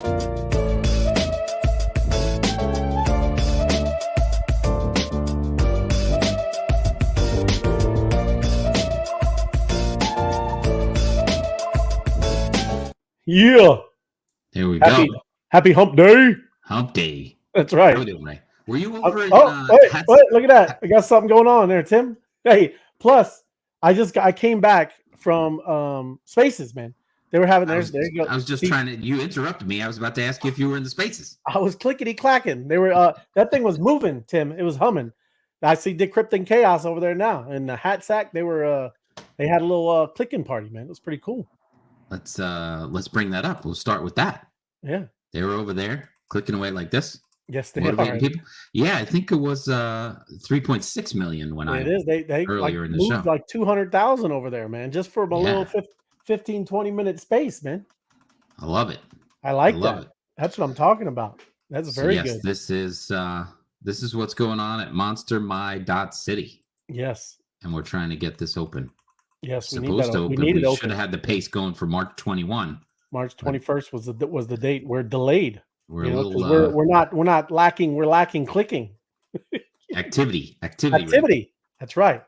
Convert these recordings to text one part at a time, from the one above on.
Yeah. There we go. Happy hump day. Hump day. That's right. Were you over wait, look at that. I got something going on there, Tim. Hey, plus I came back from Spaces, man. They were having theirs. There you go. I was just you interrupted me. I was about to ask you if you were in the Spaces. I was clickety clacking. They were that thing was moving, Tim. It was humming. I see Decrypting Chaos over there now. And the Hat Sack, they were they had a little clicking party, man. It was pretty cool. Let's bring that up. We'll start with that. Yeah. They were over there clicking away like this. Yes, they are. People. Yeah, I think it was 3.6 million when it is. They earlier in the moved show. Like 200,000 over there, man, just for a little 15-20 minute space, man. I love it. I like that. That's what I'm talking about. That's very good. This is what's going on at monstermy.city. Yes. And we're trying to get this open. Yes, we need to open. We should have had the pace going for March 21. March 21st was the date. We're delayed. We're we're not lacking. We're lacking clicking. Activity. That's right.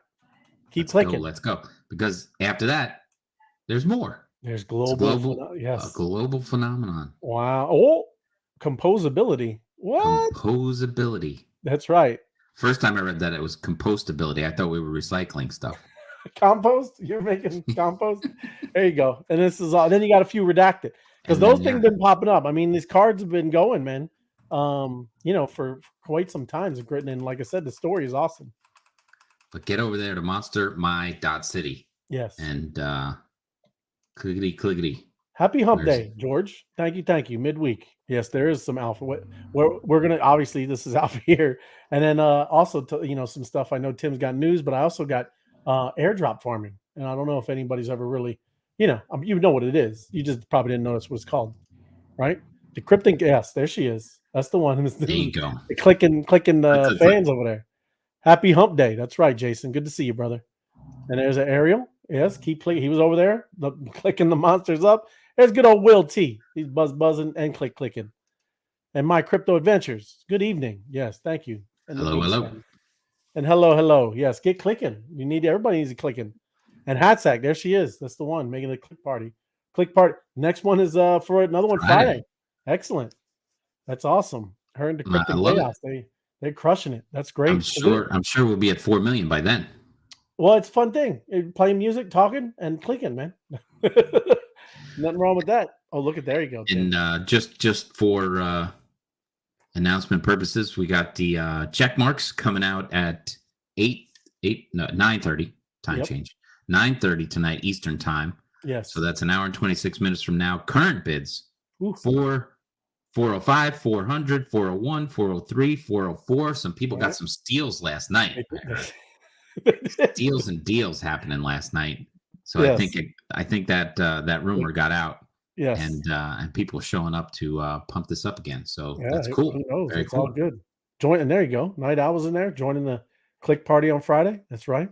Keep clicking. Let's go. Because after that, there's more. There's global. Yes. A global phenomenon. Wow. Oh, composability. What? Composability. That's right. First time I read that, it was compostability. I thought we were recycling stuff. Compost? You're making compost? There you go. And this is all. Then you got a few redacted because those things have been popping up. I mean, these cards have been going, man. For quite some time. And like I said, the story is awesome. But get over there to monstermy.city. Yes. And clickety. Happy hump day, George. Thank you. Midweek. Yes, there is some alpha. We're gonna obviously this is alpha here, and then also some stuff. I know Tim's got news, but I also got airdrop farming, and I don't know if anybody's ever really, you know what it is. You just probably didn't notice what it's called, right? Decrypting. Yes, there she is. That's the one. There you go. Clicking the fans over there. Happy hump day. That's right, Jason. Good to see you, brother. And there's an Ariel. Yes, keep clicking. He was over there, clicking the monsters up. There's good old Will T. He's buzzing and clicking. And My Crypto Adventures. Good evening. Yes, thank you. And hello. And hello. Yes, get clicking. Everybody needs to clicking. And Hat Sack, there she is. That's the one making the click party. Next one is for another one Friday. Excellent. That's awesome. Her and Decrypting Chaos. They're crushing it. That's great. I'm sure we'll be at 4 million by then. Well, it's a fun thing. Playing music, talking, and clicking, man. Nothing wrong with that. Oh, look at there you go. Tim. And just for announcement purposes, we got the check marks coming out at 9:30 time change. 9:30 tonight Eastern time. Yes. So that's an hour and 26 minutes from now. Current bids: 405, 400, 401, 403, 404. Some people got some steals last night. Steals and deals happening last night. So yes. I think that rumor got out. Yes. And people are showing up to pump this up again. So that's cool. Very cool. All good. And there you go. Night Owl's in there joining the click party on Friday. That's right.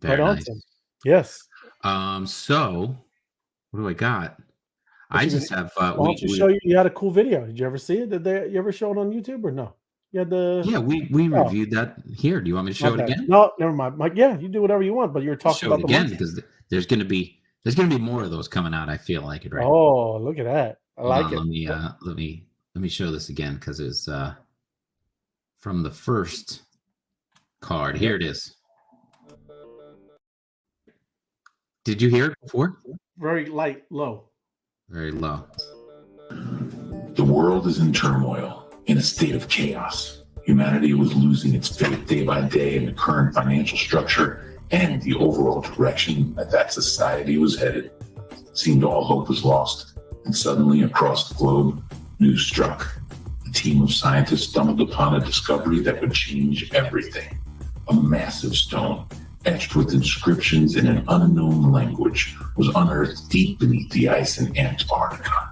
Very nice. Awesome. Yes. So what do I got? I just have. Show you. You had a cool video. Did you ever see it? You ever show it on YouTube or no? Yeah, we reviewed that here. Do you want me to show it again? No, never mind. Mike, yeah, you do whatever you want, but you're talking about it again because there's going to be more of those coming out. I feel like it right. Oh, look at that! I like it. Let me show this again because it's from the first card. Here it is. Did you hear it before? Very low. Very low. The world is in turmoil. In a state of chaos. Humanity was losing its faith day by day in the current financial structure and the overall direction that society was headed. It seemed all hope was lost, and suddenly across the globe, news struck. A team of scientists stumbled upon a discovery that would change everything. A massive stone, etched with inscriptions in an unknown language, was unearthed deep beneath the ice in Antarctica.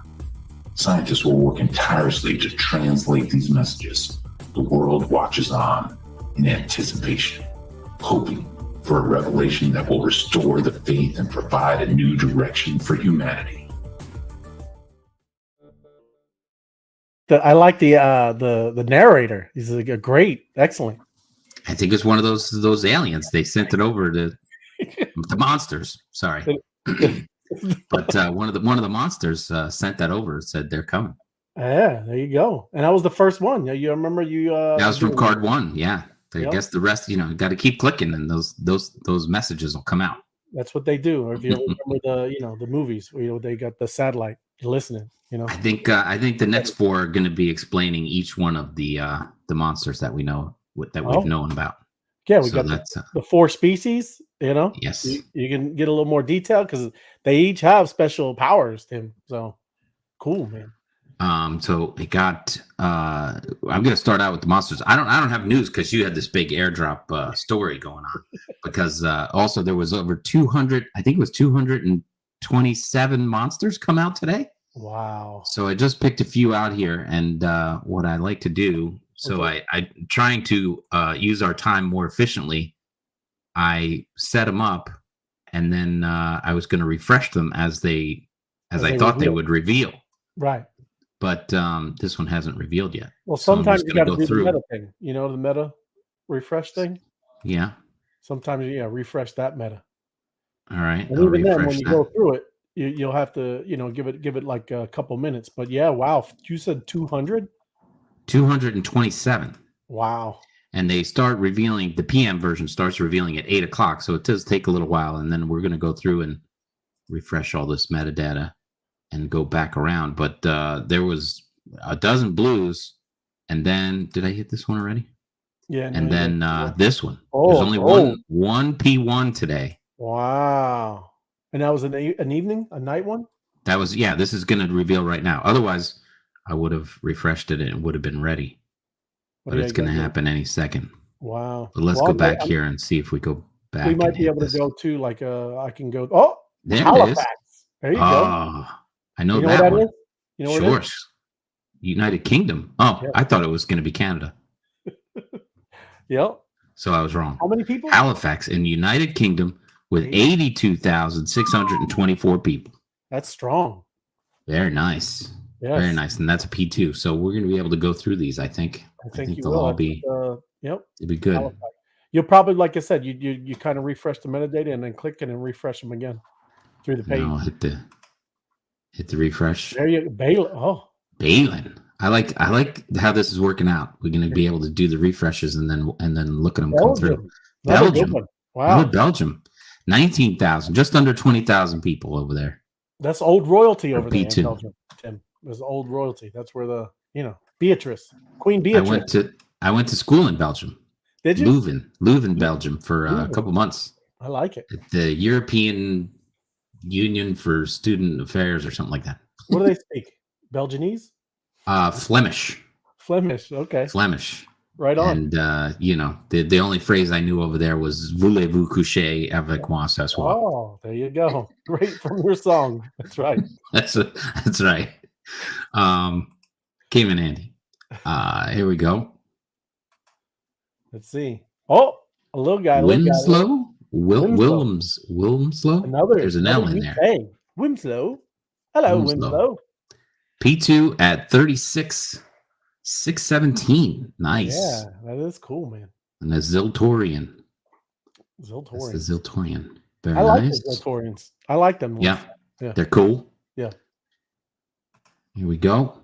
Scientists were working tirelessly to translate these messages. The world watches on in anticipation, hoping for a revelation that will restore the faith and provide a new direction for humanity. I like the narrator. He's a great, excellent. I think it's one of those aliens. They sent it over to the monsters. Sorry, but one of the monsters sent that over. Said they're coming. Yeah, there you go. And that was the first one. You remember you? That was from card one. Yeah. I Yep. guess the rest, got to keep clicking, and those messages will come out. That's what they do. Or if you remember the movies, where they got the satellite listening. I think the next four are going to be explaining each one of the monsters that we know that we've known about. Yeah, we got the 4 species. Yes, you can get a little more detail because they each have special powers, Tim. So cool, man. So it got. I'm going to start out with the monsters. I don't have news because you had this big airdrop story going on. Because also there was over 200. I think it was 227 monsters come out today. Wow. So I just picked a few out here, and what I like to do. So I'm trying to use our time more efficiently. I set them up, and then I was going to refresh them as I thought they would reveal. Right. But this one hasn't revealed yet. Well, sometimes you got to do the meta thing. The meta refresh thing. Yeah. Sometimes refresh that meta. All right. And even then, when you go through it, you'll have to give it like a couple minutes. But yeah, wow. You said 200? 227. Wow. And they start revealing, the PM version starts revealing at 8 o'clock. So it does take a little while. And then we're going to go through and refresh all this metadata and go back around. But there was a dozen blues. And then, did I hit this one already? Yeah. And then this one. There's only one P1 today. Wow. And that was an evening, a night one? That was, this is going to reveal right now. Otherwise, I would have refreshed it and it would have been ready. But it's going to happen any second. Wow. But let's go back here and see if we go back. We might be able to go to like I can go. Oh, there Halifax. It is. There you go. I know that one. Sure. United Kingdom. Oh, yep. I thought it was going to be Canada. Yep. So I was wrong. How many people? Halifax in the United Kingdom with 82,624 people. That's strong. Very nice. Yes. Very nice. And that's a P2. So we're going to be able to go through these, I think. I think they'll all be, it'll be good. Halifax. You'll probably, like I said, you kind of refresh the metadata and then click it and refresh them again through the page. No, hit the refresh. There you go. Balin. Oh. Balin. I like how this is working out. We're going to be able to do the refreshes and then look at them come through. Belgium. Wow. Belgium. 19,000, just under 20,000 people over there. That's old royalty over there in P2. Belgium, Tim. There's old royalty. That's where Beatrice, Queen Beatrice. I went to school in Belgium. Did you? Leuven, Belgium for a couple months. I like it. At the European Union for Student Affairs or something like that. What do they speak? Belgianese? Flemish. Flemish. Okay. Flemish. Right on. And the only phrase I knew over there was "Voulez-vous coucher avec moi ce soir?" Oh, there you go. Great from your song. That's right. That's right. Came in handy. Here we go. Let's see. Oh, a little guy. Wilmslow. Wilmslow. There's an L in there. Hey, Wilmslow. Hello, Wilmslow. P2 at 36,617. Nice. Yeah, that is cool, man. And a Ziltorian. That's the Ziltorian. Very I like nice. the Ziltorians. I like them. Yeah. They're cool. Yeah. Here we go.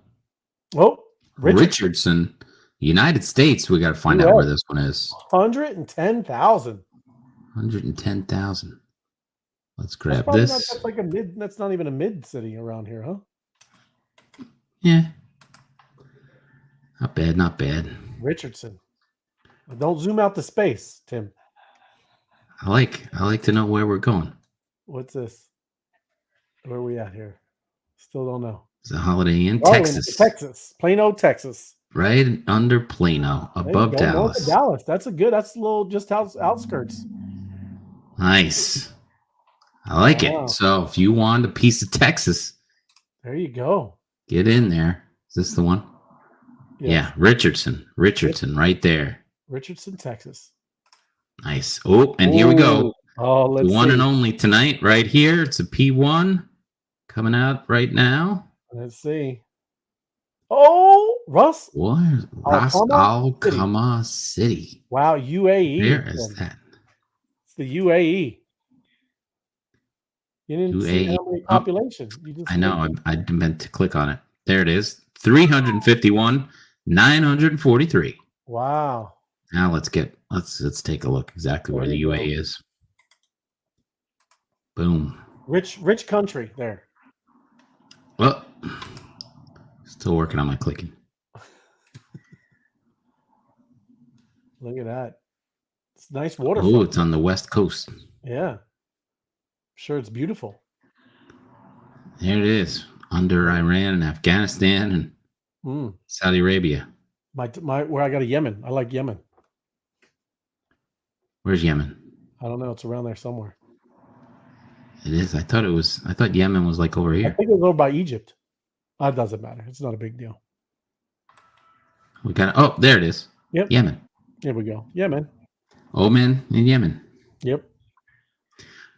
Oh, Richardson, United States. We got to find out where this one is. 110,000. 110,000. Let's grab this. That's like a mid. That's not even a mid city around here, huh? Yeah. Not bad. Not bad. Richardson. Don't zoom out to space, Tim. I like to know where we're going. What's this? Where are we at here? Still don't know. It's a Holiday Inn, Texas. Texas. Plano, Texas. Right under Plano, above Dallas. Dallas. That's a little just outskirts. Nice. I like it. So if you want a piece of Texas, there you go. Get in there. Is this the one? Yes. Yeah, Richardson right there. Richardson, Texas. Nice. Oh, and here we go. Oh, let's see. One and only tonight, right here. It's a P1 coming out right now. Let's see. Oh, Russ. What? Ras Al Khaimah City. Wow, UAE. Where is that? It's the UAE. You didn't see UAE. how many population. You just I know. I meant to click on it. There it is. 351, 943. Wow. Now let's take a look exactly where the UAE is. Boom. Rich country there. Well, still working on my clicking. Look at that. It's nice waterfront. Oh, it's on the west coast. Yeah. I'm sure it's beautiful. There it is. Under Iran and Afghanistan and Saudi Arabia. Where I got a Yemen. I like Yemen. Where's Yemen? I don't know. It's around there somewhere. It is. I thought Yemen was like over here. I think it was over by Egypt. It doesn't matter. It's not a big deal. We got. Oh, there it is. Yep. Yemen. Here we go. Yemen. Oman and Yemen. Yep.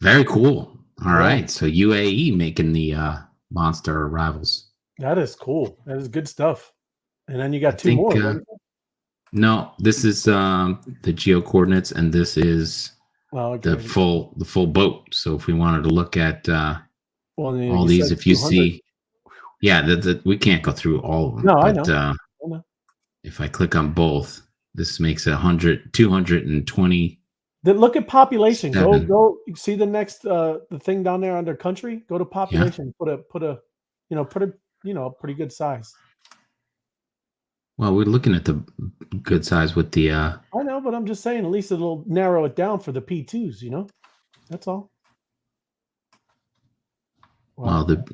Very cool. All right. So UAE making the monster arrivals. That is cool. That is good stuff. And then you got two more. No, this is the geo coordinates, and this is the full boat. So if we wanted to look at all these, if you see, we can't go through all of them. No, but, I know. If I click on both, this makes 220. Look at population. Go. See the next the thing down there under country. Go to population. Yeah. Put a pretty good size. Well, we're looking at the good size with the. I know, but I'm just saying. At least it'll narrow it down for the P2s. You know, that's all. Wow. Well,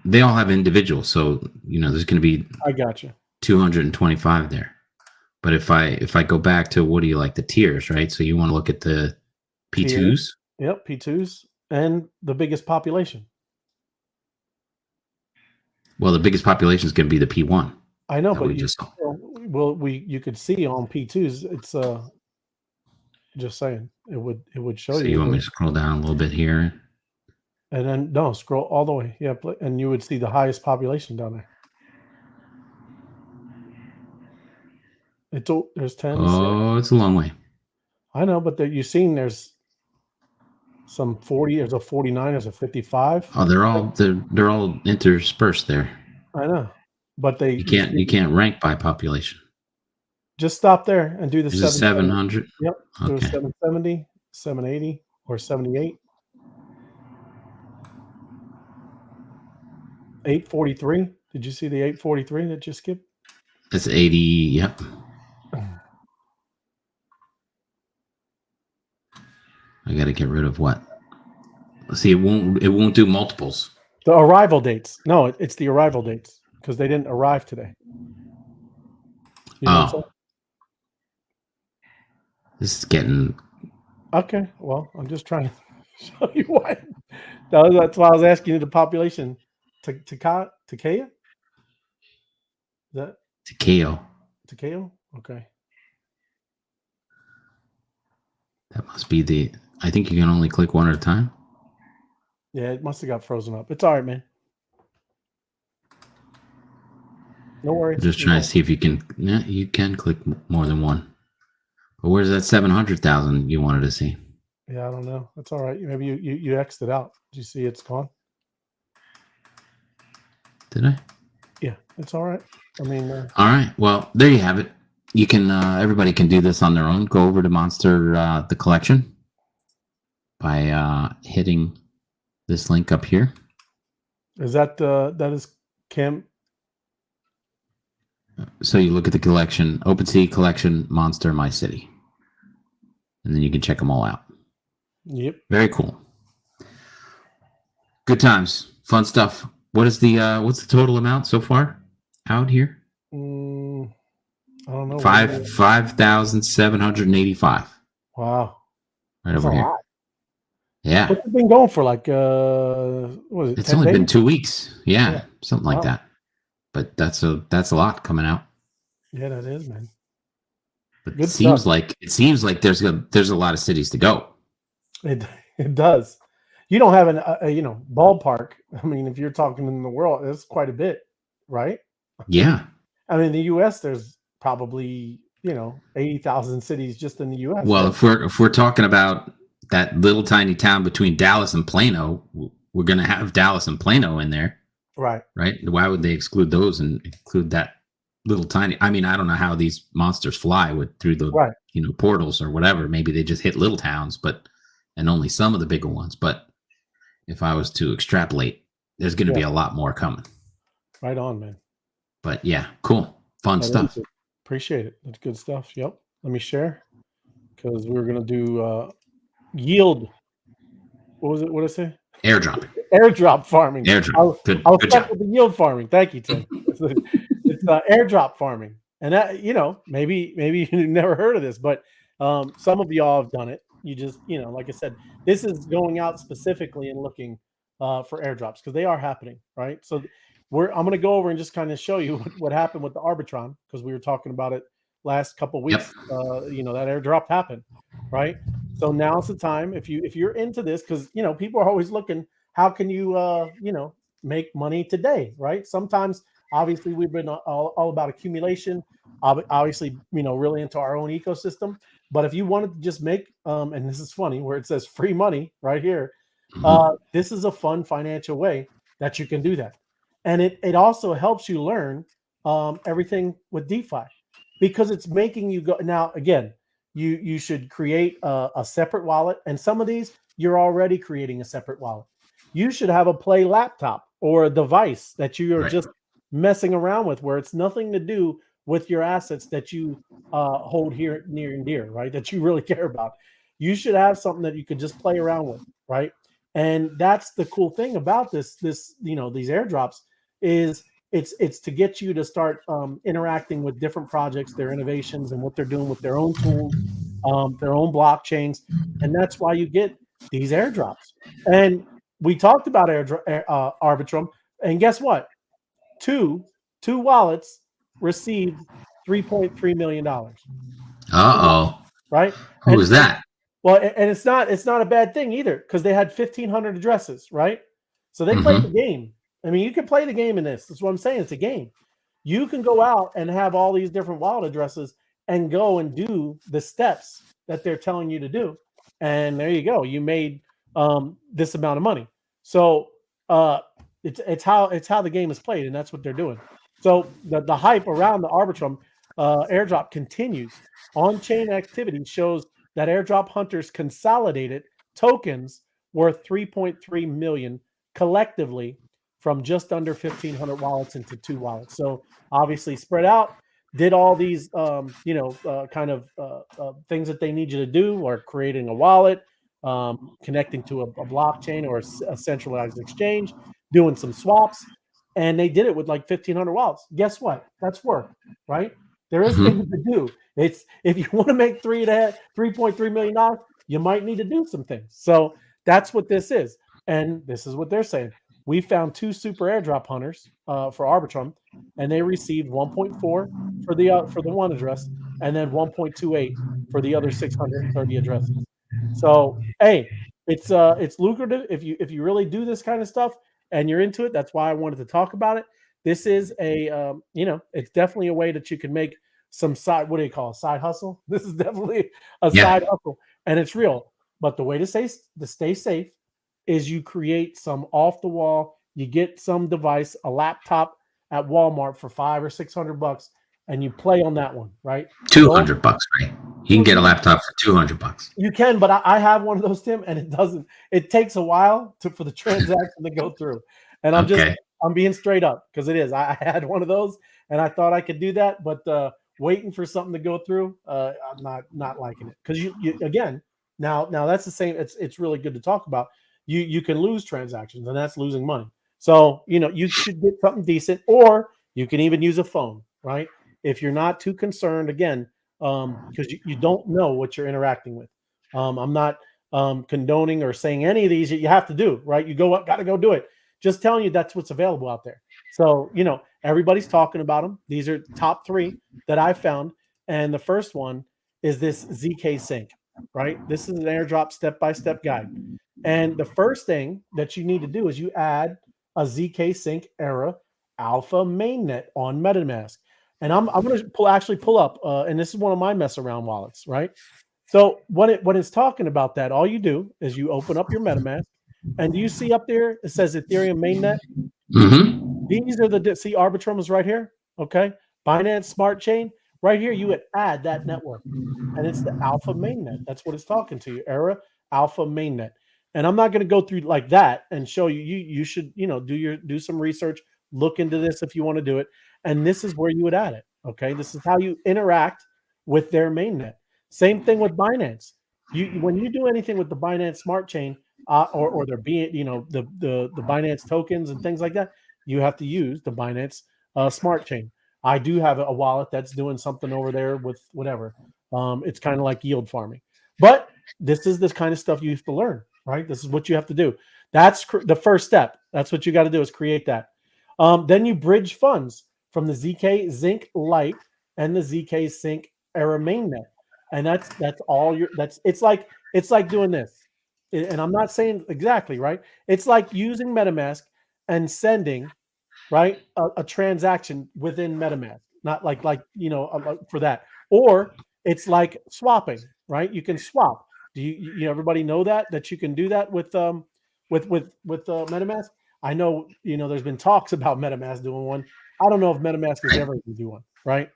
they all have individuals, so there's going to be. I got you. 225 there. But if I go back to what do you like, the tiers, right? So you want to look at the P2s? Yep, P2s and the biggest population. Well, the biggest population is going to be the P1. I know, but you could see on P2s. It's just saying it would show you. So you want me to scroll down a little bit here? And then no, scroll all the way. Yeah, and you would see the highest population down there. There's 10. Oh, it's a long way. I know, but you've seen there's some 40. There's a 49. There's a 55. Oh, they're all interspersed there. I know, but you can't rank by population. Just stop there and do the 700. Yep. Okay. Do 770, 780, or 78. 843. Did you see the 843 that you skipped? That's 80. Yep. I got to get rid of what? See, it won't do multiples. The arrival dates. No, it's the arrival dates because they didn't arrive today. This is getting. Okay, well, I'm just trying to show you why. That's why I was asking you the population. Takaya? Is that Takeo? Okay. That must be I think you can only click one at a time. Yeah, it must have got frozen up. It's all right, man. No worries. I'm just trying to see if you can. Yeah, you can click more than one. But where's that 700,000 you wanted to see? Yeah, I don't know. That's all right. Maybe you X'd it out. Did you see it's gone? Did I? Yeah, it's all right. I mean. All right. Well, there you have it. You can. Everybody can do this on their own. Go over to Monster the collection by hitting this link up here. Is that is Cam? So you look at the collection, OpenSea collection, Monster, My City, and then you can check them all out. Yep. Very cool. Good times, fun stuff. What's the total amount so far out here? I don't know. 5,785. Wow. Right over here. Yeah. What's it been going for? Like, what is it? It's only been 2 weeks. Yeah, something like that. But that's a lot coming out. Yeah, that is, man. But it seems like there's a lot of cities to go. It does. You don't have a ballpark. I mean, if you're talking in the world, it's quite a bit. right? Yeah. I mean, in the U.S., there's probably 80,000 cities just in the U.S. Well, Right? if we're talking about that little tiny town between Dallas and Plano, we're going to have Dallas and Plano in there, Right. right? Why would they exclude those and include that little tiny? I mean, I don't know how these monsters fly through the Right. portals or whatever. Maybe they just hit little towns, and only some of the bigger ones. But if I was to extrapolate, there's going to be a lot more coming. Right on, man. But yeah, cool, fun stuff. Appreciate it. That's good stuff. Yep. Let me share because we were gonna do yield. What was it? What did I say? Airdrop. Airdrop farming. Airdrop. Good Good job. With the yield farming. Thank you, Tim. It's airdrop farming, and that maybe you've never heard of this, but some of y'all have done it. You just like I said, this is going out specifically and looking for airdrops because they are happening, right? So I'm going to go over and just kind of show you what happened with the Arbitron because we were talking about it last couple of weeks. Yep. That airdrop happened, right? So now's the time if you're into this because people are always looking. How can you make money today, right? Sometimes, obviously, we've been all about accumulation. Obviously, really into our own ecosystem. But if you wanted to just make, and this is funny, where it says free money right here, this is a fun financial way that you can do that. And it also helps you learn everything with DeFi because it's making you go. Now, again, you should create a separate wallet. And some of these, you're already creating a separate wallet. You should have a Play laptop or a device that you are just messing around with where it's nothing to do with your assets that you hold here near and dear, right? That you really care about. You should have something that you could just play around with, right? And that's the cool thing about this these airdrops is it's to get you to start interacting with different projects, their innovations, and what they're doing with their own tools, their own blockchains, and that's why you get these airdrops. And we talked about Arbitrum, and guess what? Two wallets received $3.3 million. Right? Who was that? Well, and it's not a bad thing either because they had 1,500 addresses, right? So they played the game. I mean, you can play the game in this. That's what I'm saying. It's a game. You can go out and have all these different wallet addresses and go and do the steps that they're telling you to do. And there you go. You made this amount of money. So it's how the game is played, and that's what they're doing. So the hype around the Arbitrum airdrop continues. On-chain activity shows that airdrop hunters consolidated tokens worth 3.3 million collectively from just under 1,500 wallets into 2 wallets. So obviously spread out, did all these things that they need you to do, or creating a wallet, connecting to a blockchain or a centralized exchange, doing some swaps, and they did it with like 1,500 wallets. Guess what? That's work, right? There is things to do. It's if you want to make $3.3 million, you might need to do some things. So that's what this is, and this is what they're saying. We found 2 super airdrop hunters for Arbitrum, and they received 1.4 for the one address, and then 1.28 for the other 630 addresses. So hey, it's lucrative if you really do this kind of stuff and you're into it. That's why I wanted to talk about it. This is a it's definitely a way that you can make some side, what do you call it, side hustle? This is definitely a side hustle, and it's real. But the way to stay safe is you create some off the wall. You get some device, a laptop at Walmart for $500 or $600, and you play on that one, right? $200, right? You can get a laptop for $200. You can, but I have one of those, Tim, and it doesn't. It takes a while for the transaction to go through, and I'm being straight up because it is. I had one of those, and I thought I could do that, but waiting for something to go through, I'm not liking it because you again now that's the same. It's really good to talk about. You can lose transactions, and that's losing money. So you should get something decent, or you can even use a phone, right? If you're not too concerned, again, because you don't know what you're interacting with. I'm not condoning or saying any of these that you have to do, right? You got to go do it. Just telling you that's what's available out there. So, everybody's talking about them. These are top 3 that I found. And the first one is this ZK Sync, right? This is an airdrop step-by-step guide. And the first thing that you need to do is you add a ZK Sync error Alpha Mainnet on MetaMask. And I'm going to pull up, and this is one of my mess around wallets, right? So when it's talking about that, all you do is you open up your MetaMask, and you see up there it says Ethereum Mainnet. These are see Arbitrum is right here. Okay, Binance Smart Chain right here. You would add that network, and it's the Alpha Mainnet. That's what it's talking to you. Era Alpha Mainnet. And I'm not going to go through like that and show you. You should do some research, look into this if you want to do it. And this is where you would add it. Okay, this is how you interact with their mainnet. Same thing with Binance. When you do anything with the Binance Smart Chain or their the Binance tokens and things like that, you have to use the Binance Smart Chain. I do have a wallet that's doing something over there with whatever. It's kind of like yield farming, but this is this kind of stuff you have to learn, right? This is what you have to do. That's the first step. That's what you got to do is create that. Then you bridge funds from the ZK Zinc Lite and the ZK Sync Era mainnet, and that's all your. It's like doing this, and I'm not saying exactly right. It's like using MetaMask and sending right a transaction within MetaMask, not like for that, or it's like swapping, right? You can swap. Do you everybody know that you can do that with MetaMask? I know there's been talks about MetaMask doing one. I don't know if MetaMask is ever going to do one, right?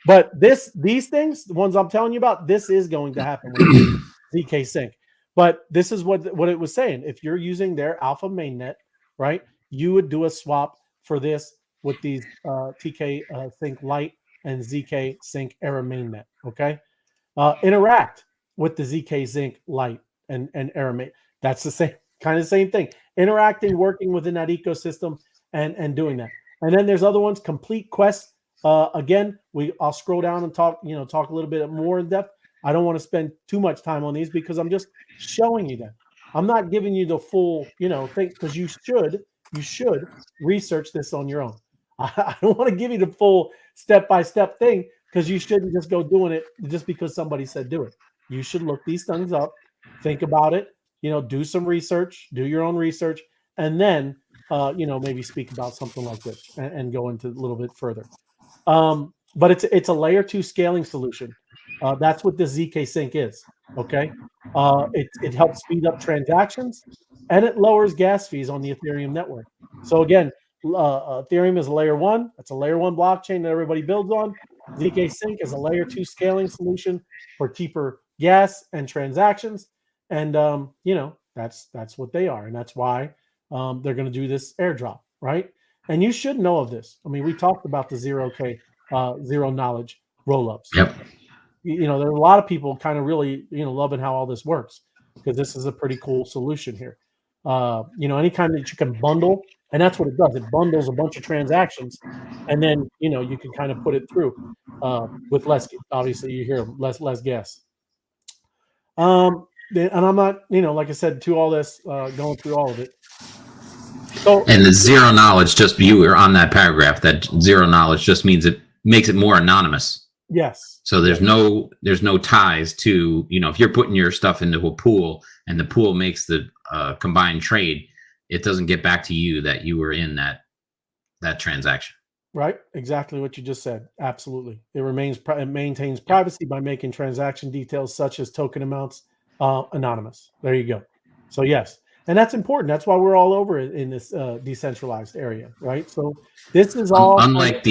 But these things, the ones I'm telling you about, this is going to happen with ZK Sync. But this is what it was saying. If you're using their Alpha mainnet, right, you would do a swap for this with these TK Sync Lite and ZK Sync Era mainnet. Okay, interact with the ZK Sync Lite and Era main. That's the same thing. Interacting, working within that ecosystem, and doing that. And then there's other ones. Complete Quest. Again, I'll scroll down and talk a little bit more in depth. I don't want to spend too much time on these because I'm just showing you them. I'm not giving you the full, thing, because you should research this on your own. I don't want to give you the full step-by-step thing because you shouldn't just go doing it just because somebody said do it. You should look these things up, think about it, do some research, do your own research, and then, maybe speak about something like this and go into a little bit further. But it's a layer 2 scaling solution. That's what the ZK Sync is. Okay. It helps speed up transactions and it lowers gas fees on the Ethereum network. So again, Ethereum is a layer 1. That's a layer 1 blockchain that everybody builds on. ZK Sync is a layer 2 scaling solution for cheaper gas and transactions. And that's what they are. And that's why they're going to do this airdrop, right? And you should know of this. I mean, we talked about the zero knowledge rollups. Yep. There are a lot of people kind of really, loving how all this works because this is a pretty cool solution here. Anytime that you can bundle, and that's what it does. It bundles a bunch of transactions, and then you can kind of put it through with less. Obviously, you hear less gas. And I'm not, like I said, to all this, going through all of it. So, and the zero knowledge, just you were on that paragraph. That zero knowledge just means it makes it more anonymous. Yes. So there's no ties to, if you're putting your stuff into a pool and the pool makes the combined trade, it doesn't get back to you that you were in that transaction. Right. Exactly what you just said. Absolutely. It maintains privacy by making transaction details such as token amounts anonymous. There you go. So yes. And that's important. That's why we're all over in this decentralized area, right? So this is all unlike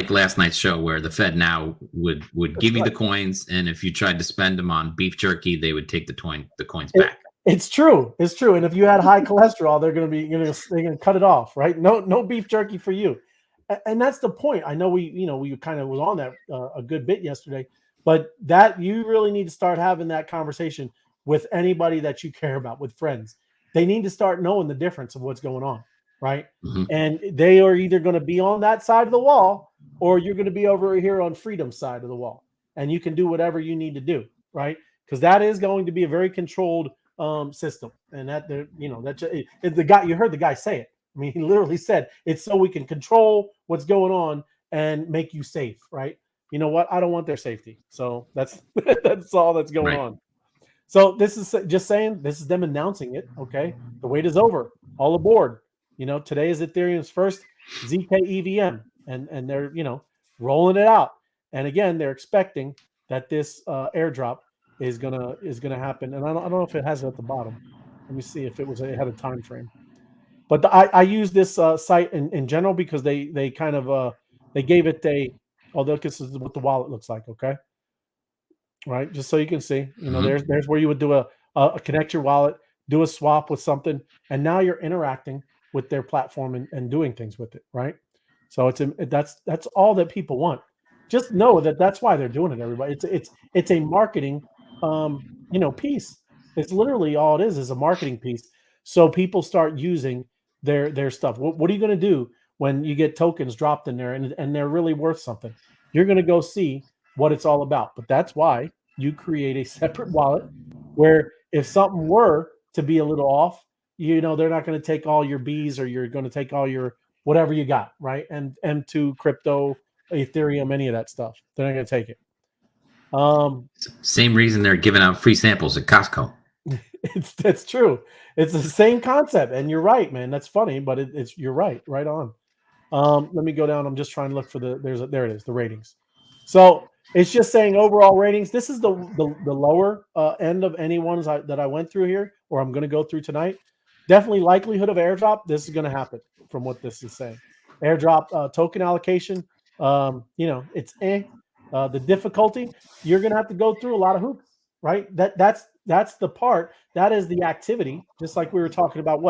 last night's show where the Fed now would give you the coins, and if you tried to spend them on beef jerky, they would take the coins back. It's true. It's true. And if you had high cholesterol, they're going to cut it off, right? No beef jerky for you. And that's the point. I know we kind of was on that a good bit yesterday, but that you really need to start having that conversation with anybody that you care about, with friends. They need to start knowing the difference of what's going on, right? Mm-hmm. And they are either going to be on that side of the wall or you're going to be over here on freedom's side of the wall. And you can do whatever you need to do, right? Because that is going to be a very controlled system. And the guy, you heard the guy say it. I mean, he literally said, it's so we can control what's going on and make you safe, right? You know what? I don't want their safety. So that's all that's going on. So this is just saying, this is them announcing it. Okay. The wait is over. All aboard. Today is Ethereum's first ZK EVM, and they're rolling it out. And again, they're expecting that this airdrop is gonna happen. And I don't know if it has it at the bottom. Let me see if it had a time frame. But I use this site in general because they kind of they gave it although this is what the wallet looks like. Okay, right? Just so you can see, there's where you would do a connect your wallet, do a swap with something, and now you're interacting with their platform and doing things with it, right? So that's all that people want. Just know that that's why they're doing it, everybody. It's a marketing piece. It's literally all it is a marketing piece. So people start using their stuff. What are you going to do when you get tokens dropped in there and they're really worth something? You're going to go see what it's all about. But that's why you create a separate wallet where if something were to be a little off, they're not going to take all your Bs, or you're going to take all your whatever you got, right? And M2, crypto, Ethereum, any of that stuff. They're not going to take it. Same reason they're giving out free samples at Costco. That's true. It's the same concept, and you're right, man. That's funny, but you're right on. Let me go down. I'm just trying to look for there it is, the ratings. So it's just saying overall ratings. This is the lower end of any ones that I went through here, or I'm going to go through tonight. Definitely likelihood of airdrop. This is going to happen from what this is saying. Airdrop token allocation. It's the difficulty. You're going to have to go through a lot of hoops, right? That's the part. That is the activity. Just like we were talking about,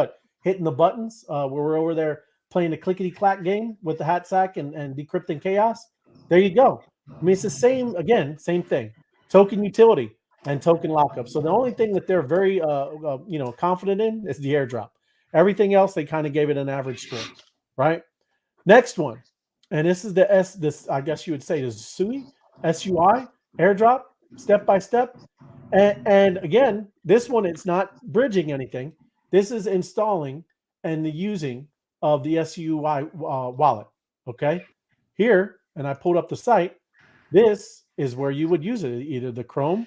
hitting the buttons. Where we're over there playing the clickety clack game with the hat sack and decrypting chaos. There you go. I mean, it's the same thing. Token utility and token lockup. So the only thing that they're very confident in is the airdrop. Everything else, they kind of gave it an average score, right? Next one, and this is this I guess you would say is SUI airdrop, step by step. And again, this one, it's not bridging anything. This is installing and the using of the SUI wallet. Okay, here, and I pulled up the site. This is where you would use it, either the Chrome,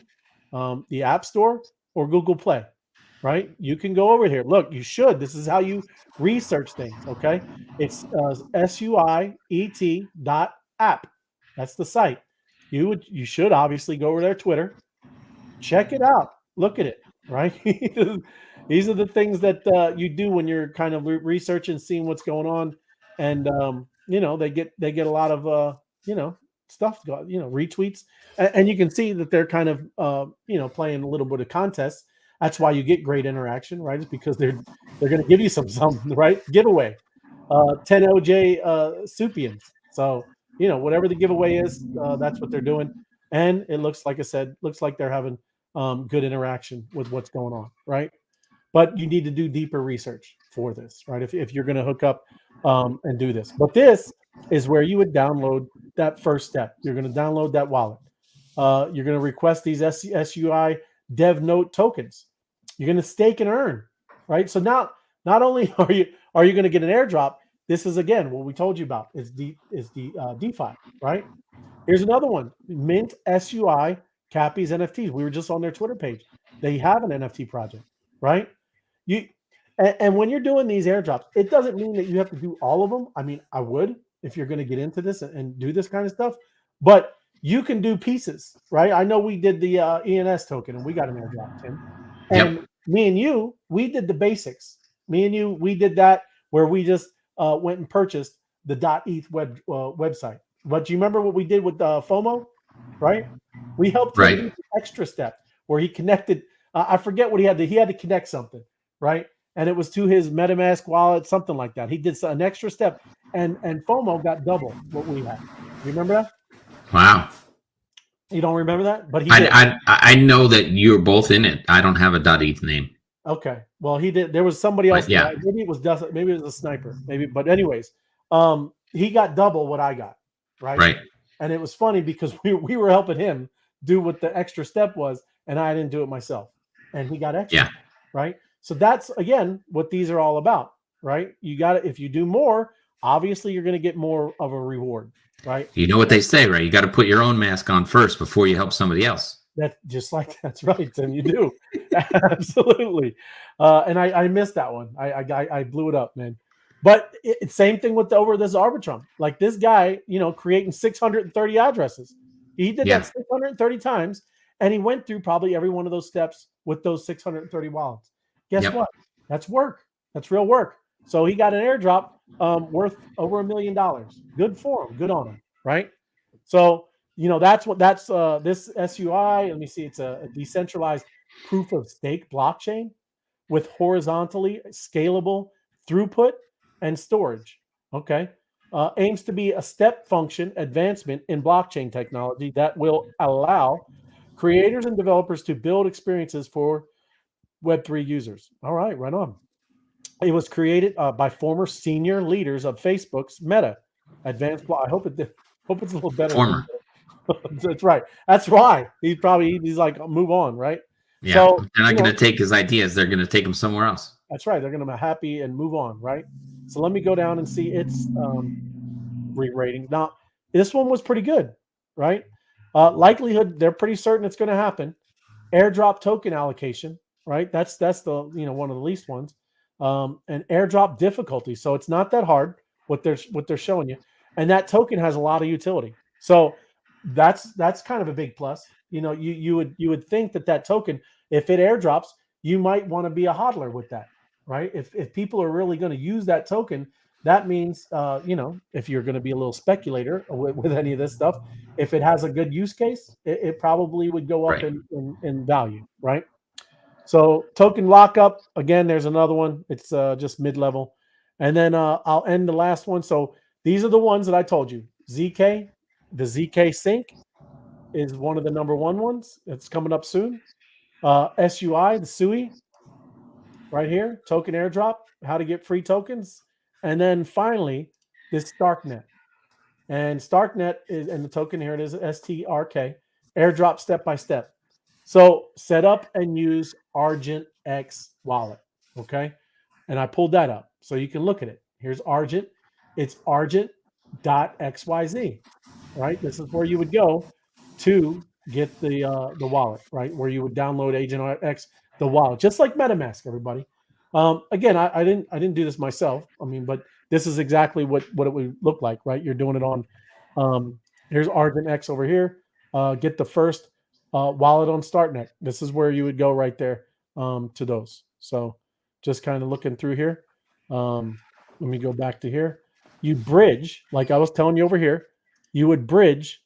the App Store, or Google Play, right? You can go over here. Look, you should. This is how you research things, okay? It's SUIET.app. That's the site. You should obviously go over their Twitter. Check it out. Look at it, right? These are the things that you do when you're kind of researching, seeing what's going on. And, they get a lot of, stuff, retweets, and you can see that they're kind of playing a little bit of contest. That's why you get great interaction, right? It's because they're going to give you some right giveaway, 10 OJ Supians. So whatever the giveaway is, that's what they're doing, and it looks like they're having good interaction with what's going on, right? But you need to do deeper research for this, right? If you're going to hook up and do this, but this is where you would download that first step. You're going to download that wallet. You're going to request these SUI Dev Note tokens. You're going to stake and earn, right? So now, not only are you going to get an airdrop, this is again what we told you about. Is the DeFi, right? Here's another one: Mint SUI Cappy's NFTs. We were just on their Twitter page. They have an NFT project, right? And when you're doing these airdrops, it doesn't mean that you have to do all of them. I mean, I would if you're going to get into this and do this kind of stuff, but you can do pieces, right? I know we did the ENS token and we got an airdrop, Tim. And me and you, we did the basics. Me and you, we did that where we just went and purchased the .eth website. But do you remember what we did with FOMO, right? We helped him do the extra step where he connected. I forget what he had to. He had to connect something, right? And it was to his MetaMask wallet, something like that. He did an extra step, and FOMO got double what we had. You remember that? Wow. You don't remember that? But he did. did. I know that you're both in it. I don't have a .eth name. Okay. Well, he did. There was somebody else. Yeah. Maybe it was Dustin. Maybe it was a sniper. Maybe. But anyways, he got double what I got. Right. Right. And it was funny because we were helping him do what the extra step was, and I didn't do it myself. And he got extra. Yeah. Right. So that's again what these are all about. Right. You got to, if you do more, obviously you're going to get more of a reward. Right. You know what they say, right? You got to put your own mask on first before you help somebody else. That's right, Tim. You do. Absolutely. And I missed that one. I blew it up, man. But same thing with over this Arbitrum. Like this guy, creating 630 addresses. He did that 630 times, and he went through probably every one of those steps with those 630 wallets. Guess what? That's work. That's real work. So he got an airdrop worth over $1 million. Good for him. Good on him. Right. So that's this SUI. Let me see. It's a decentralized proof of stake blockchain with horizontally scalable throughput and storage. Okay. Aims to be a step function advancement in blockchain technology that will allow creators and developers to build experiences for Web3 users. All right, right on. It was created by former senior leaders of Facebook's Meta Advanced Block. I hope it's a little better. Former. That's right. That's why he's like, move on, right? Yeah, so, they're not going to take his ideas. They're going to take them somewhere else. That's right. They're going to be happy and move on, right? So let me go down and see its re-rating. Now, this one was pretty good, right? Likelihood, they're pretty certain it's going to happen. Airdrop token allocation, right? That's the one of the least ones. And airdrop difficulty. So it's not that hard what they're showing you, and that token has a lot of utility. So that's kind of a big plus. You would think that token, if it airdrops, you might want to be a hodler with that, right? If people are really going to use that token, that means if you're going to be a little speculator with any of this stuff, if it has a good use case, it probably would go up in value, right? So token lockup, again, there's another one. It's just mid-level. And then I'll end the last one. So these are the ones that I told you. ZK, the ZK Sync is one of the number one ones. It's coming up soon. SUI, the SUI, right here, token airdrop, how to get free tokens. And then finally, this Starknet. And Starknet is, and the token here, it is STRK, airdrop step-by-step. So set up and use Argent X wallet, okay? And I pulled that up so you can look at it. Here's Argent. It's argent.xyz, right? This is where you would go to get the wallet, right? Where you would download Agent X, the wallet, just like MetaMask, everybody. Again, I didn't do this myself. I mean, but this is exactly what it would look like, right? You're doing it on, here's Argent X over here. Get the first wallet on Starknet. This is where you would go right there to those. So just kind of looking through here. Let me go back to here. You bridge, like I was telling you over here, you would bridge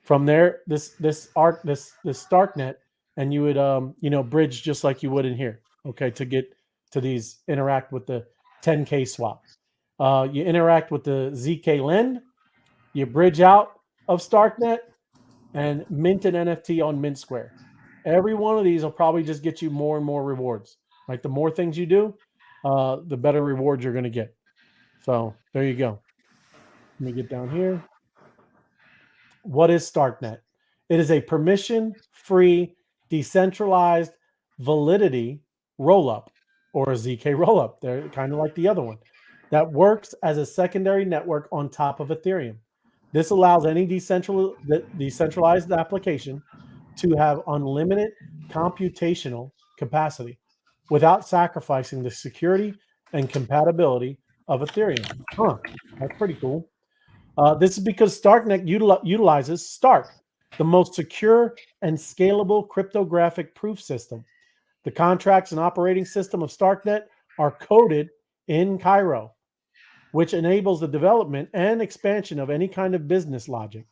from there, this Starknet, and you would bridge just like you would in here, okay, to get to these, interact with the 10K swap. You interact with the ZK Lend, you bridge out of Starknet, and mint an NFT on Mint Square. Every one of these will probably just get you more and more rewards. Like the more things you do, the better rewards you're going to get. So there you go. Let me get down here. What is Starknet? It is a permission-free, decentralized validity rollup, or a ZK rollup. They're kind of like the other one, that works as a secondary network on top of Ethereum. This allows any decentralized application to have unlimited computational capacity without sacrificing the security and compatibility of Ethereum. That's pretty cool. This is because Starknet utilizes Stark, the most secure and scalable cryptographic proof system. The contracts and operating system of Starknet are coded in Cairo, which enables the development and expansion of any kind of business logic.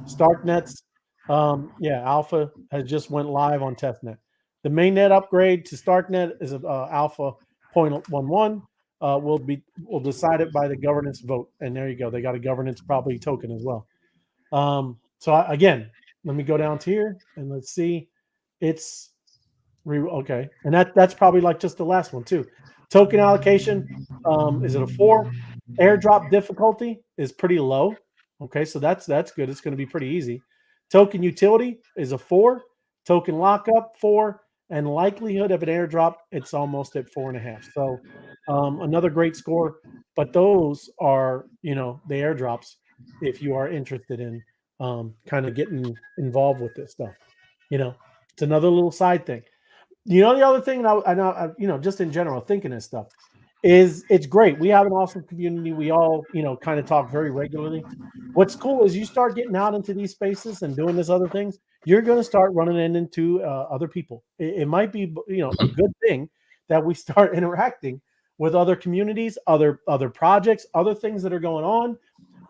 Starknet's alpha has just went live on testnet. The mainnet upgrade to Starknet is alpha 0.11. Will decide it by the governance vote, and there you go. They got a governance probably token as well. Again, let me go down to here and let's see. It's okay, and that's probably like just the last one too. Token allocation, is it a 4? Airdrop difficulty is pretty low. Okay, so that's good. It's going to be pretty easy. Token utility is a 4. Token lockup 4, and likelihood of an airdrop, it's almost at 4.5. So another great score. But those are the airdrops if you are interested in kind of getting involved with this stuff. It's another little side thing. The other thing, I know, just in general, thinking this stuff. it's great. We have an awesome community. We all, kind of talk very regularly. What's cool is you start getting out into these spaces and doing this other things, you're going to start running into other people. It might be, a good thing that we start interacting with other communities, other projects, other things that are going on.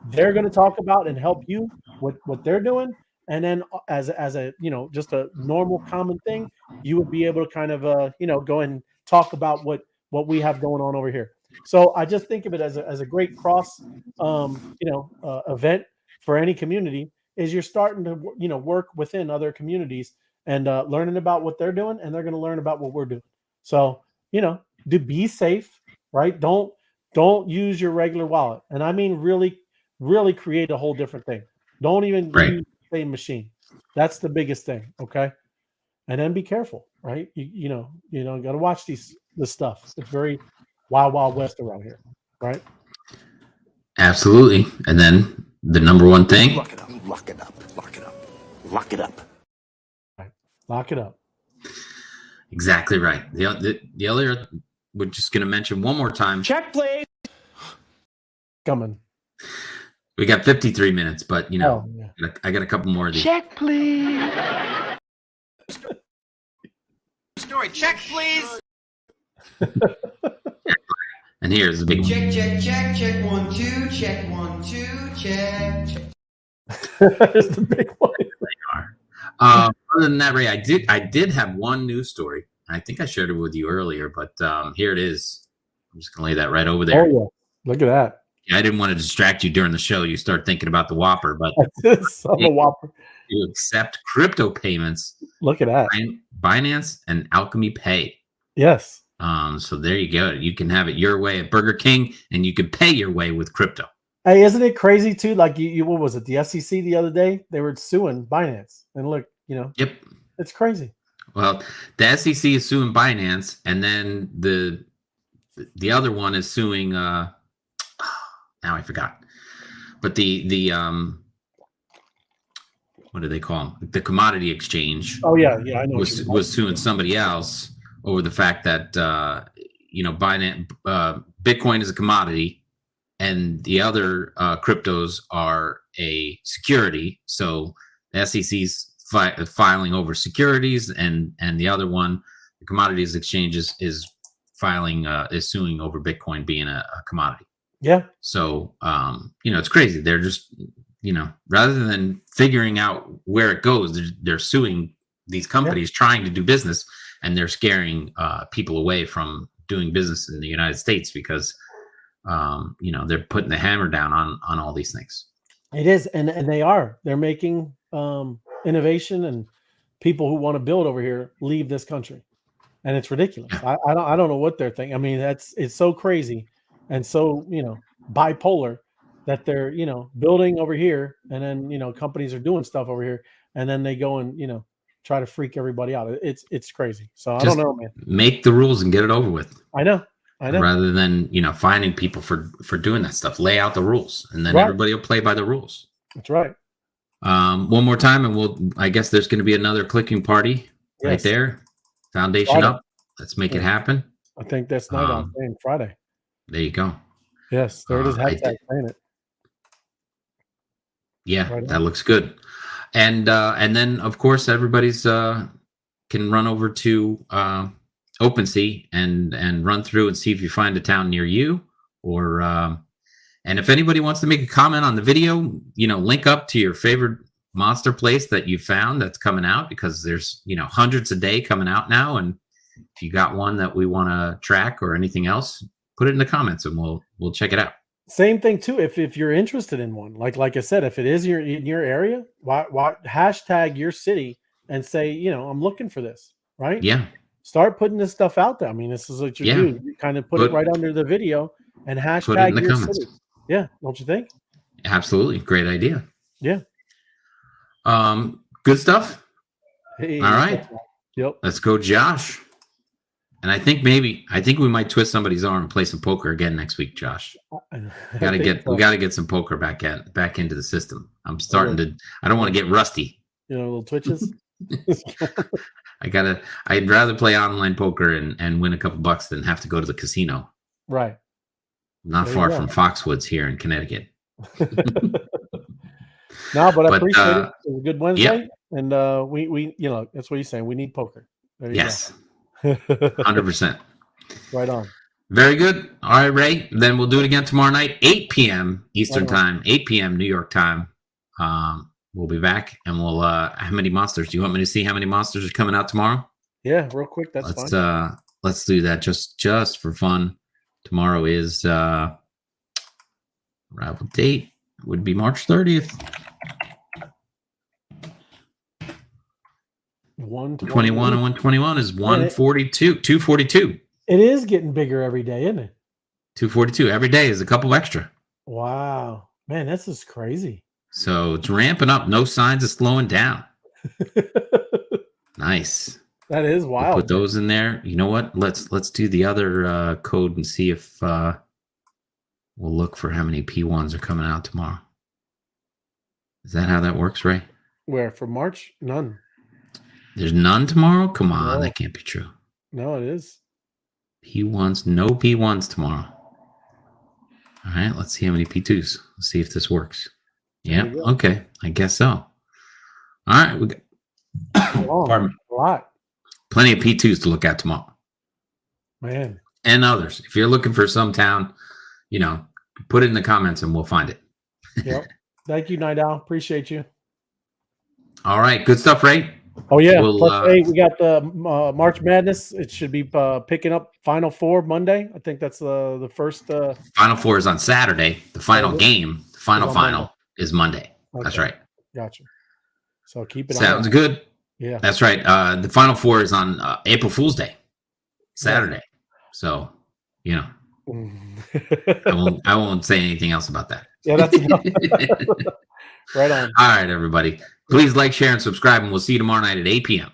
They're going to talk about and help you with what they're doing. And then as a, just a normal common thing, you would be able to kind of, go and talk about what we have going on over here. So I just think of it as a great cross, event for any community. Is you're starting to work within other communities and learning about what they're doing, and they're going to learn about what we're doing. So do be safe, right? Don't use your regular wallet, and I mean really create a whole different thing. Don't even use the same machine. That's the biggest thing. Okay, and then be careful, right? You got to watch this stuff. It's very wild west around here, right? Absolutely. And then the number one thing, lock it up. Lock it up. Right. Lock it up. Exactly right. The other, we're just going to mention one more time. Check, please. Coming. We got 53 minutes, but I got a couple more of these. Check, please. Story. Check, please. And here's the big one. Check 1 2, check 1 2, check. There's the big one. Other than that, Ray, I did have one news story. I think I shared it with you earlier, but here it is. I'm just gonna lay that right over there. Oh yeah, look at that. Yeah, I didn't want to distract you during the show. You start thinking about the Whopper, but I'm a Whopper. You accept crypto payments. Look at that. Binance and Alchemy Pay. Yes. So there you go. You can have it your way at Burger King, and you can pay your way with crypto. Hey, isn't it crazy too? Like you what was it? The SEC the other day, they were suing Binance, and look, Yep. It's crazy. Well, the SEC is suing Binance, and then the other one is suing. Now I forgot, but the what do they call them? The commodity exchange. Oh yeah, I know. Was suing somebody else over the fact that Binance, Bitcoin is a commodity, and the other cryptos are a security. So the SEC's filing over securities, and the other one, the commodities exchanges, is suing over Bitcoin being a commodity. Yeah. So it's crazy. They're just rather than figuring out where it goes, they're suing these companies trying to do business, and they're scaring people away from doing business in the United States because they're putting the hammer down on all these things. It is, and they're making innovation, and people who want to build over here leave this country, and it's ridiculous. I don't know what they're thinking. I mean, it's so crazy and so bipolar that they're building over here, and then companies are doing stuff over here, and then they go and try to freak everybody out. It's crazy. So I don't know, man. Make the rules and get it over with. I know. Rather than finding people for doing that stuff, lay out the rules, and then everybody will play by the rules. That's right. One more time, and I guess there's going to be another clicking party right there. Foundation Friday. up. Let's make it happen. I think that's night on Friday. There you go. Yes, there it is. Hashtag saying it. Yeah, right, that looks good. And then of course everybody's can run over to OpenSea and run through and see if you find a town near you, or and if anybody wants to make a comment on the video, link up to your favorite monster place that you found that's coming out, because there's hundreds a day coming out now, and if you got one that we want to track or anything else, put it in the comments and we'll check it out. Same thing too. If you're interested in one, like I said, if it is in your area, why hashtag your city and say, I'm looking for this, right? Yeah. Start putting this stuff out there. I mean, this is what you do. You kind of put it right under the video and hashtag your city. Yeah, don't you think? Absolutely, great idea. Yeah. Good stuff. Hey, all right. Yep. Let's go, Josh. And I think we might twist somebody's arm and play some poker again next week, Josh. We got to get some poker back into the system. I'm starting to. I don't want to get rusty. Little twitches. I'd rather play online poker and win a couple bucks than have to go to the casino. Right. Not There you far go. from Foxwoods here in Connecticut. No, but I But, appreciate it. It was a good Wednesday, Yep. and we that's what he's saying. We need poker. There you Yes. go. 100%. Right on. Very good. All right, Ray. Then we'll do it again tomorrow night, 8 p.m. Eastern Right on. time, 8 p.m. New York time. We'll be back, and we'll. How many monsters? Do you want me to see how many monsters are coming out tomorrow? Yeah, real quick. That's fine. Let's do that just for fun. Tomorrow is arrival date would be March 30th. 121 and 121 is 142, 242. It is getting bigger every day, isn't it? 242 every day is a couple extra. Wow, man, this is crazy. So it's ramping up. No signs of slowing down. Nice. That is wild. We'll put those in there. You know what? Let's do the other code and see if we'll look for how many P1s are coming out tomorrow. Is that how that works, Ray? Where for March? None. There's none tomorrow? Come on, No. that can't be true. No, it is. P1s, no P1s tomorrow. All right, let's see how many P2s. Let's see if this works. Yeah, okay. I guess so. All right, we got pardon me. A lot. Plenty of P2s to look at tomorrow. Man. And others. If you're looking for some town, put it in the comments and we'll find it. Yep. Thank you, Night Owl. Appreciate you. All right, good stuff, Ray. Oh yeah. Plus, hey, we got the March Madness. It should be picking up Final Four Monday. I think that's the first. Final Four is on Saturday. The final game, the final is Monday. Okay. That's right. Gotcha. So keep it. Sounds good. Yeah, that's right. The Final Four is on April Fool's Day, Saturday. Yeah. So I won't say anything else about that. Yeah, that's enough. Right on. All right, everybody. Please like, share, and subscribe, and we'll see you tomorrow night at 8 p.m.